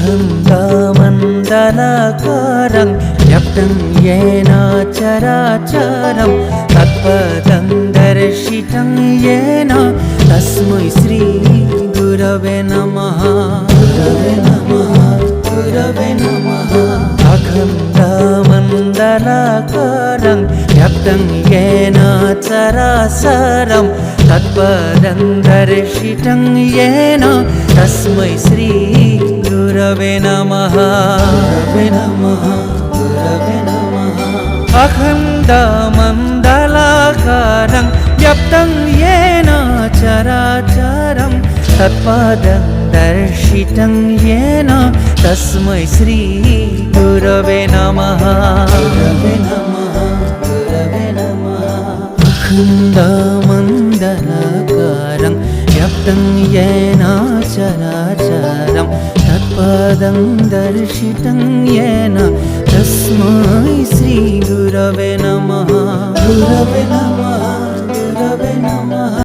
अखण्डमण्डलाकारं व्याप्तं येन चराचरं तत्पदं दर्शितं येन तस्मै श्री गुरवे नमः। गुरवे नमः, गुरवे नमः। अखण्डमण्डलाकारं व्याप्तं येन चराचरं तत्पदं दर्शितं येन तस्मै श्री गुरवे नमः। गुरवे नमः, गुरवे नमः। अखण्डमण्डलाकारं व्याप्तं येन चराचरं तत्पदं दर्शितं येन तस्मै श्री गुरवे नमः। गुरवे नमः, गुरवे नमः। अखण्डमण्डलाकारं व्याप्तं येन चराचरं तत्पदं दर्शितं येन तस्मै श्री गुरवे नमः। गुरवे नमः।